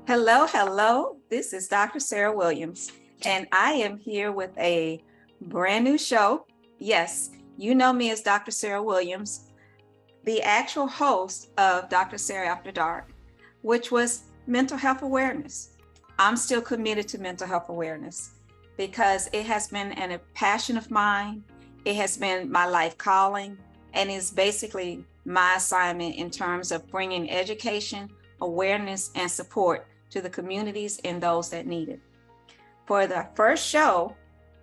Hello, hello. This is Dr. Sarah Williams, and I am here with a brand new show. Yes, you know me as Dr. Sarah Williams, the actual host of Dr. Sarah After Dark, which was mental health awareness. I'm still committed to mental health awareness because it has been a passion of mine. It has been my life calling, and is basically my assignment in terms of bringing education, awareness, and support to the communities and those that need it. For the first show,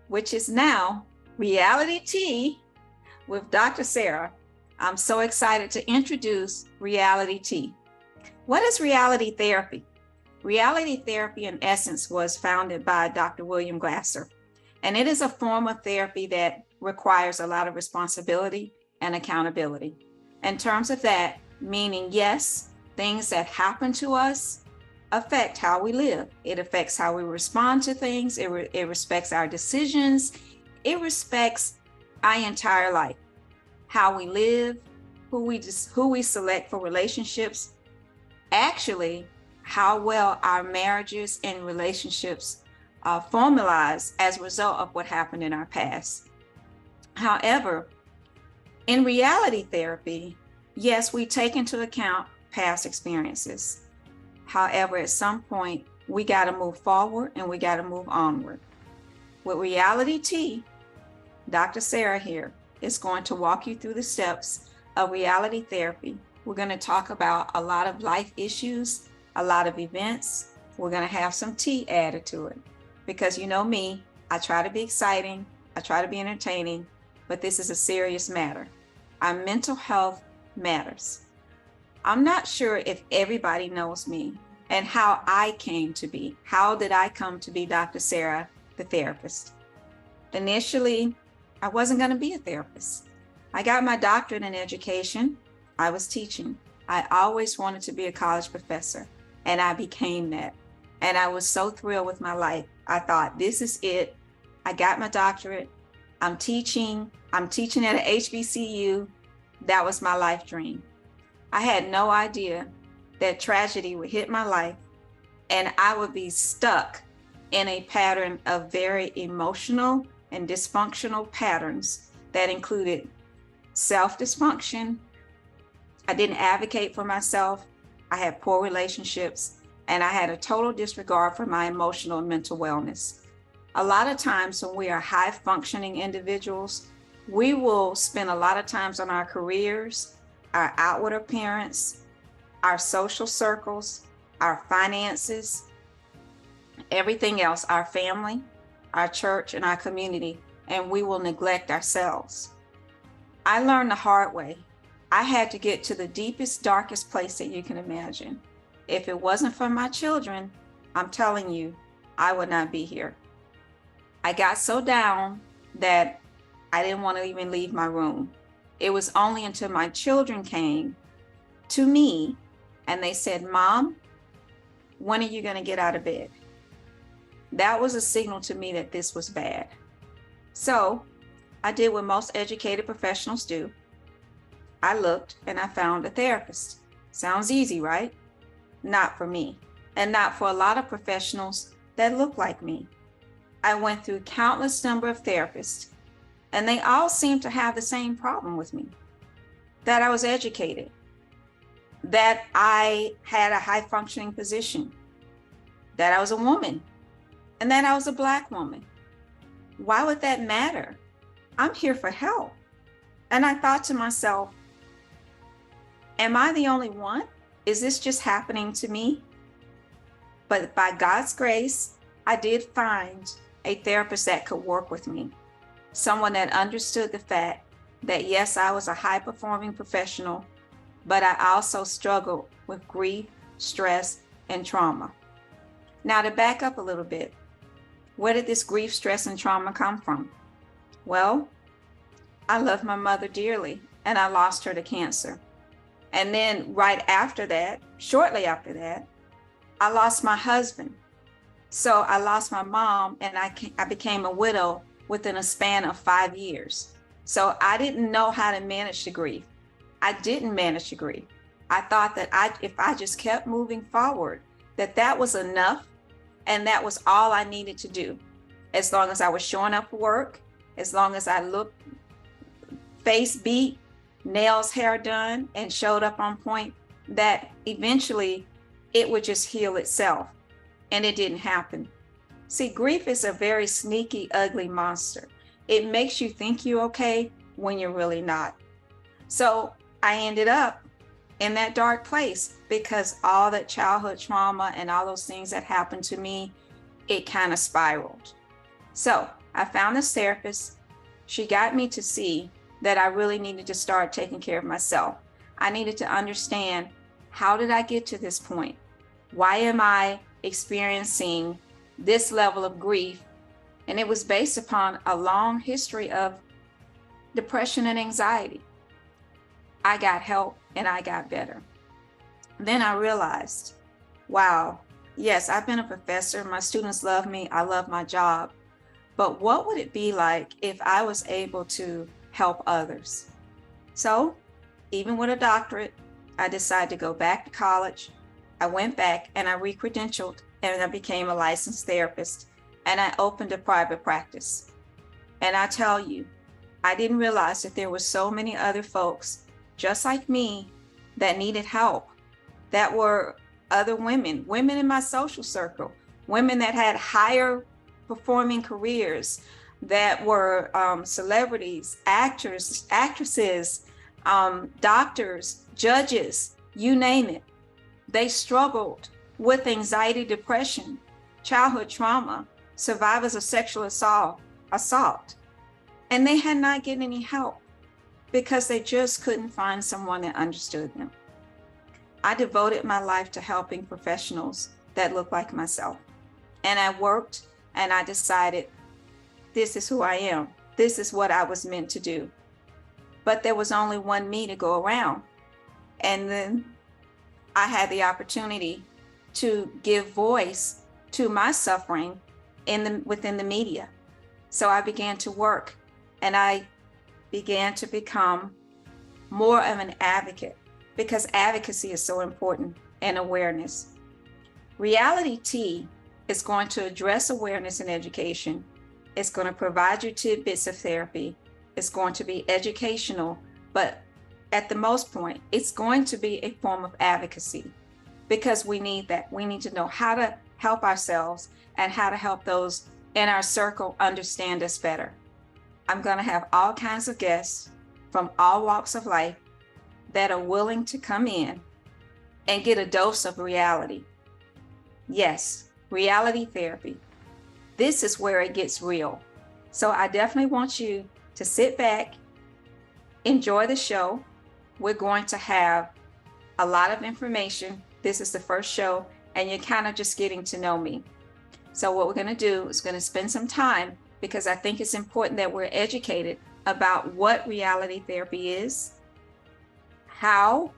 which is now Reality Tea with Dr. Sarah, I'm so excited to introduce Reality Tea. What is reality therapy? Reality therapy, in essence, was founded by Dr. William Glasser, and it is a form of therapy that requires a lot of responsibility and accountability. In terms of that, meaning, yes, things that happen to us affect how we live. It affects how we respond to things. It respects our decisions. It respects our entire life, how we live, who we select for relationships, actually how well our marriages and relationships formalize as a result of what happened in our past. However, in reality therapy, yes, we take into account past experiences. However, at some point, we got to move forward and we got to move onward. With Reality Tea, Dr. Sarah here is going to walk you through the steps of reality therapy. We're going to talk about a lot of life issues, a lot of events. We're going to have some tea added to it because you know me, I try to be exciting, I try to be entertaining, but this is a serious matter. Our mental health matters. I'm not sure if everybody knows me and how I came to be. How did I come to be Dr. Sarah, the therapist? Initially, I wasn't going to be a therapist. I got my doctorate in education. I was teaching. I always wanted to be a college professor, and I became that. And I was so thrilled with my life. I thought, this is it. I got my doctorate. I'm teaching at an HBCU. That was my life dream. I had no idea that tragedy would hit my life and I would be stuck in a pattern of very emotional and dysfunctional patterns that included self-dysfunction. I didn't advocate for myself. I had poor relationships and I had a total disregard for my emotional and mental wellness. A lot of times when we are high functioning individuals, we will spend a lot of times on our careers, our outward appearance, our social circles, our finances, everything else, our family, our church, and our community, and we will neglect ourselves. I learned the hard way. I had to get to the deepest, darkest place that you can imagine. If it wasn't for my children, I'm telling you, I would not be here. I got so down that I didn't want to even leave my room. It was only until my children came to me and they said, Mom, when are you going to get out of bed? That was a signal to me that this was bad. So I did what most educated professionals do. I looked and I found a therapist. Sounds easy, right? Not for me, and not for a lot of professionals that look like me. I went through countless number of therapists, and they all seemed to have the same problem with me, that I was educated, that I had a high functioning position, that I was a woman, and that I was a Black woman. Why would that matter? I'm here for help. And I thought to myself, am I the only one? Is this just happening to me? But by God's grace, I did find a therapist that could work with me. Someone that understood the fact that yes, I was a high performing professional, but I also struggled with grief, stress, and trauma. Now to back up a little bit, where did this grief, stress, and trauma come from? Well, I loved my mother dearly and I lost her to cancer. And then right after that, shortly after that, I lost my husband. So I lost my mom and I became a widow within a span of 5 years. So I didn't know how to manage the grief. I didn't manage the grief. I thought that if I just kept moving forward that was enough, and that was all I needed to do. As long as I was showing up for work, as long as I looked face beat, nails, hair done, and showed up on point, that eventually it would just heal itself. And it didn't happen. See, grief is a very sneaky, ugly monster. It makes you think you're okay when you're really not. So I ended up in that dark place because all that childhood trauma and all those things that happened to me, it kind of spiraled. So I found this therapist. She got me to see that I really needed to start taking care of myself. I needed to understand, how did I get to this point? Why am I experiencing this level of grief? And it was based upon a long history of depression and anxiety. I got help and I got better. Then I realized, wow, yes, I've been a professor. My students love me. I love my job. But what would it be like if I was able to help others? So even with a doctorate, I decided to go back to college. I went back and I re-credentialed and I became a licensed therapist, and I opened a private practice. And I tell you, I didn't realize that there were so many other folks just like me that needed help, that were other women in my social circle, women that had higher performing careers, that were celebrities, actors, actresses, doctors, judges, you name it. They struggled with anxiety, depression, childhood trauma, survivors of sexual assault, and they had not gotten any help because they just couldn't find someone that understood them. I devoted my life to helping professionals that look like myself. And I worked and I decided, this is who I am. This is what I was meant to do. But there was only one me to go around. And then I had the opportunity to give voice to my suffering within the media. So I began to work and I began to become more of an advocate, because advocacy is so important, and awareness. Realitea is going to address awareness and education. It's going to provide you tidbits of therapy. It's going to be educational, but at the most point, it's going to be a form of advocacy, because we need that. We need to know how to help ourselves and how to help those in our circle understand us better. I'm going to have all kinds of guests from all walks of life that are willing to come in and get a dose of reality. Yes, reality therapy. This is where it gets real. So I definitely want you to sit back, enjoy the show. We're going to have a lot of information. This is the first show, and you're kind of just getting to know me. So what we're going to do is going to spend some time, because I think it's important that we're educated about what reality therapy is, how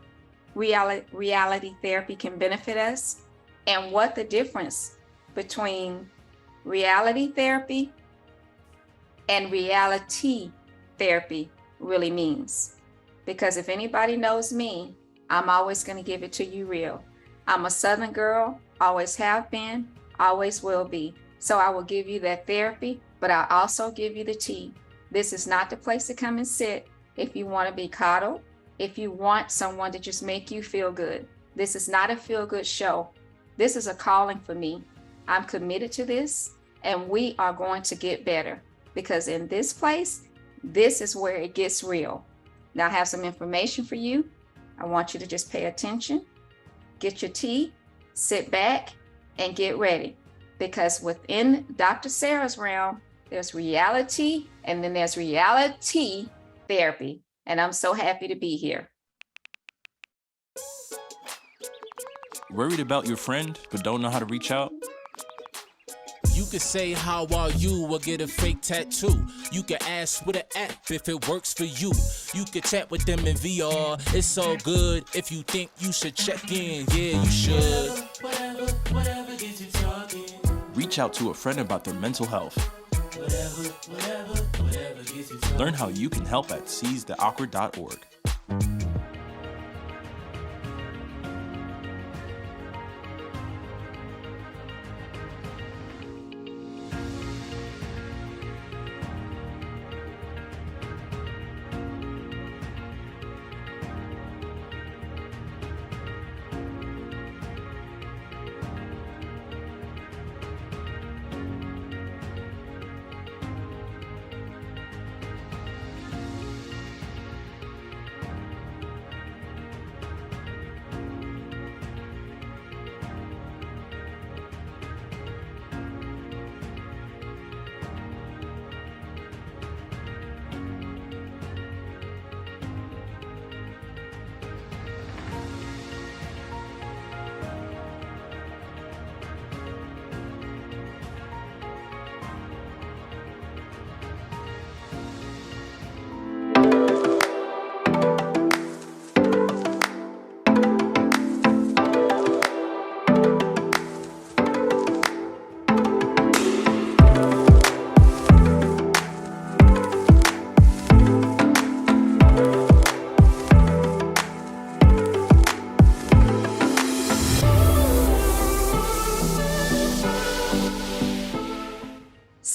reality therapy can benefit us, and what the difference between reality therapy and reality therapy really means. Because if anybody knows me, I'm always going to give it to you real. I'm a Southern girl, always have been, always will be. So I will give you that therapy, but I'll also give you the tea. This is not the place to come and sit if you want to be coddled, if you want someone to just make you feel good. This is not a feel-good show. This is a calling for me. I'm committed to this, and we are going to get better, because in this place, this is where it gets real. Now I have some information for you. I want you to just pay attention, get your tea, sit back, and get ready. Because within Dr. Sarah's realm, there's reality, and then there's reality therapy. And I'm so happy to be here. Worried about your friend, but don't know how to reach out? You could say, how are you, or get a fake tattoo. You could ask with an app if it works for you. You could chat with them in VR, it's all good. If you think you should check in, yeah, you should. Whatever gets you talking. Reach out to a friend about their mental health. Whatever gets you talking. Learn how you can help at seizetheawkward.org.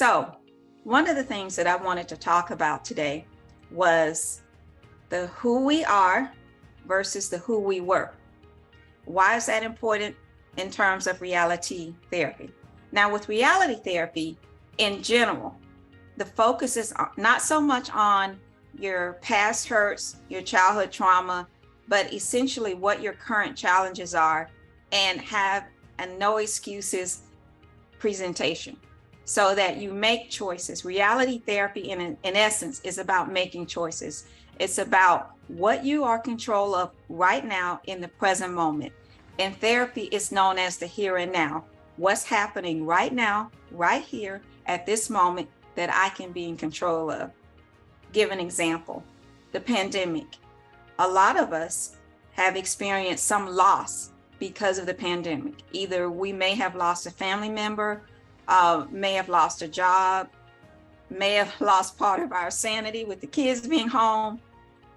So, one of the things that I wanted to talk about today was the who we are versus the who we were. Why is that important in terms of reality therapy? Now, with reality therapy in general, the focus is not so much on your past hurts, your childhood trauma, but essentially what your current challenges are, and have a no excuses presentation so that you make choices. Reality therapy in essence is about making choices. It's about what you are in control of right now in the present moment. And therapy is known as the here and now. What's happening right now, right here at this moment that I can be in control of. Give an example, the pandemic. A lot of us have experienced some loss because of the pandemic. Either we may have lost a family member, may have lost a job, may have lost part of our sanity with the kids being home,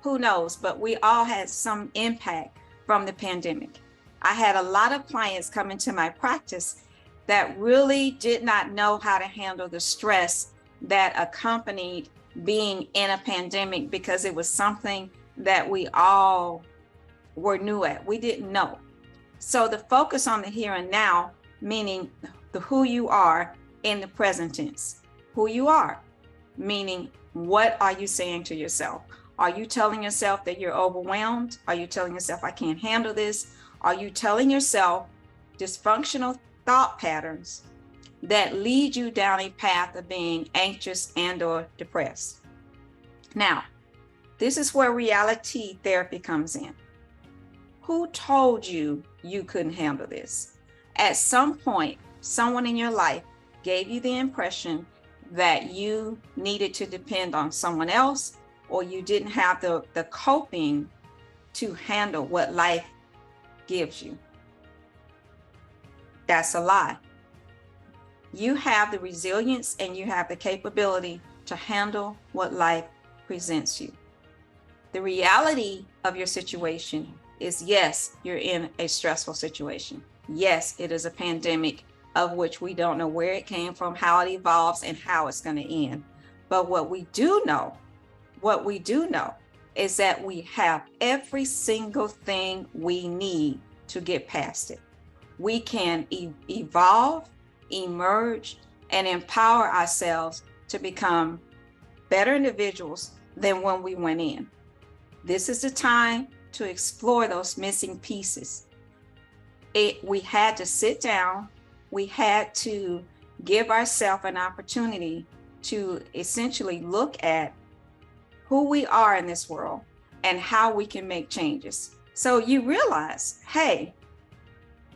who knows, but we all had some impact from the pandemic. I had a lot of clients come into my practice that really did not know how to handle the stress that accompanied being in a pandemic, because it was something that we all were new at. We didn't know. So the focus on the here and now, meaning the who you are in the present tense. Who you are, meaning what are you saying to yourself? Are you telling yourself that you're overwhelmed? Are you telling yourself, I can't handle this? Are you telling yourself dysfunctional thought patterns that lead you down a path of being anxious and or depressed? Now, this is where reality therapy comes in. Who told you you couldn't handle this? At some point, someone in your life gave you the impression that you needed to depend on someone else, or you didn't have the coping to handle what life gives you. That's a lie. You have the resilience and you have the capability to handle what life presents you. The reality of your situation is, yes, you're in a stressful situation. Yes, it is a pandemic of which we don't know where it came from, how it evolves, and how it's going to end. But what we do know is that we have every single thing we need to get past it. We can evolve, emerge, and empower ourselves to become better individuals than when we went in. This is the time to explore those missing pieces. We had to sit down. We had to give ourselves an opportunity to essentially look at who we are in this world and how we can make changes. So you realize, hey,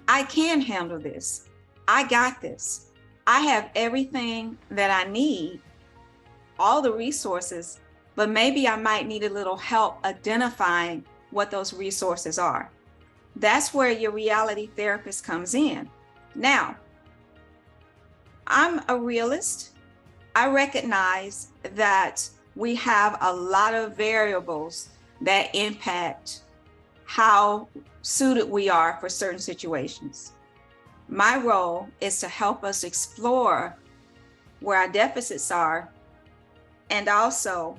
I can handle this. I got this. I have everything that I need, all the resources, but maybe I might need a little help identifying what those resources are. That's where your reality therapist comes in. Now, I'm a realist. I recognize that we have a lot of variables that impact how suited we are for certain situations. My role is to help us explore where our deficits are, and also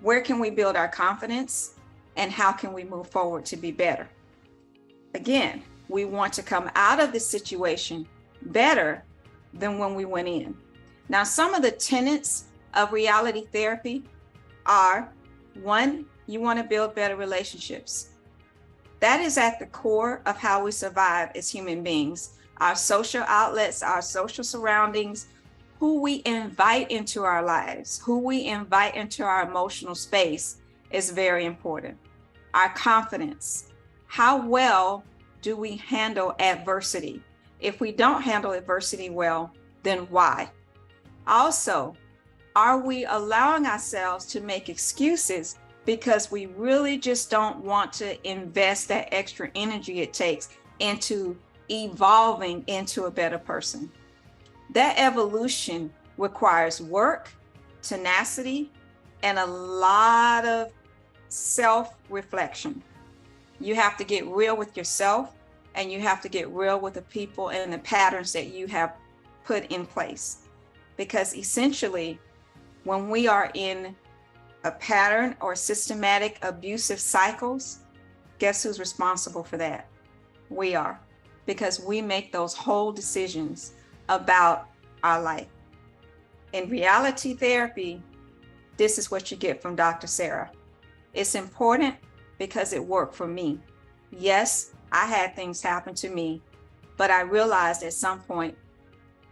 where can we build our confidence and how can we move forward to be better. Again, we want to come out of this situation better than when we went in. Now, some of the tenets of reality therapy are: one, you want to build better relationships. That is at the core of how we survive as human beings. Our social outlets, our social surroundings, who we invite into our lives, who we invite into our emotional space is very important. Our confidence, how well do we handle adversity? If we don't handle adversity well, then why? Also, are we allowing ourselves to make excuses because we really just don't want to invest that extra energy it takes into evolving into a better person? That evolution requires work, tenacity, and a lot of self-reflection. You have to get real with yourself, and you have to get real with the people and the patterns that you have put in place. because essentially, when we are in a pattern or systematic abusive cycles, guess who's responsible for that? We are, because we make those whole decisions about our life. In reality therapy, this is what you get from Dr. Sarah. It's important because it worked for me. Yes, I had things happen to me, but I realized at some point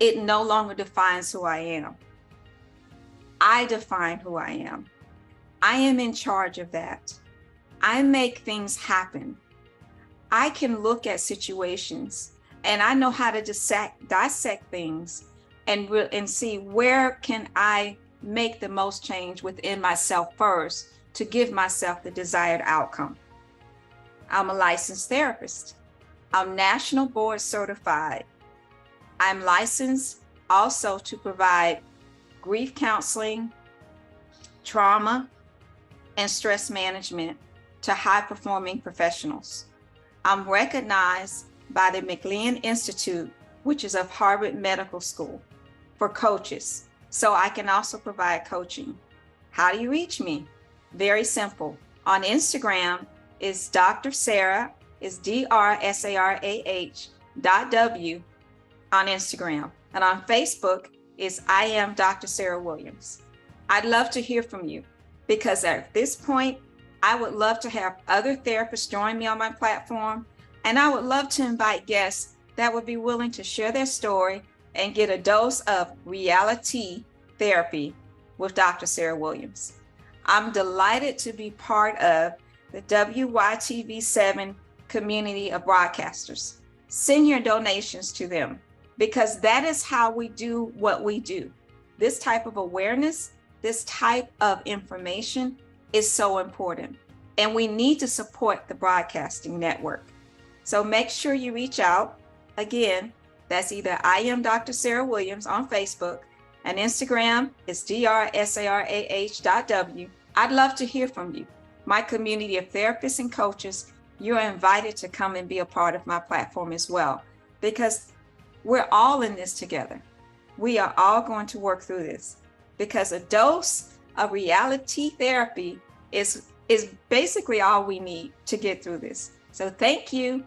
it no longer defines who I am. I define who I am. I am in charge of that. I make things happen. I can look at situations and I know how to dissect things and see where can I make the most change within myself first to give myself the desired outcome. I'm a licensed therapist. I'm national board certified. I'm licensed also to provide grief counseling, trauma, and stress management to high-performing professionals. I'm recognized by the McLean Institute, which is of Harvard Medical School, for coaches, so I can also provide coaching. How do you reach me? Very simple. On Instagram is Dr. Sarah, is DRSARAH.W on Instagram. And on Facebook is I am Dr. Sarah Williams. I'd love to hear from you because at this point, I would love to have other therapists join me on my platform. And I would love to invite guests that would be willing to share their story and get a dose of reality therapy with Dr. Sarah Williams. I'm delighted to be part of the WYTV7 community of broadcasters. Send your donations to them because that is how we do what we do. This type of awareness, this type of information is so important. And we need to support the broadcasting network. So make sure you reach out. Again, that's either I am Dr. Sarah Williams on Facebook and Instagram is DRSARAH.W. I'd love to hear from you. My community of therapists and coaches, you're invited to come and be a part of my platform as well, because we're all in this together. We are all going to work through this because a dose of reality therapy is basically all we need to get through this. So thank you.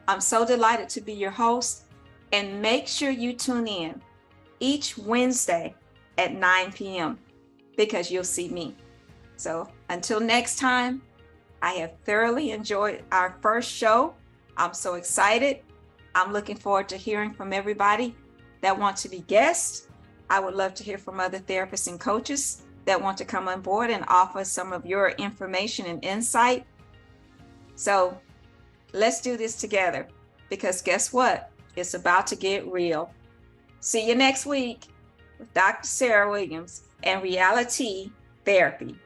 I'm so delighted to be your host, and make sure you tune in each Wednesday at 9 p.m. because you'll see me. So until next time, I have thoroughly enjoyed our first show. I'm so excited. I'm looking forward to hearing from everybody that want to be guests. I would love to hear from other therapists and coaches that want to come on board and offer some of your information and insight. So let's do this together because guess what? It's about to get real. See you next week with Dr. Sarah Williams and Reality Therapy.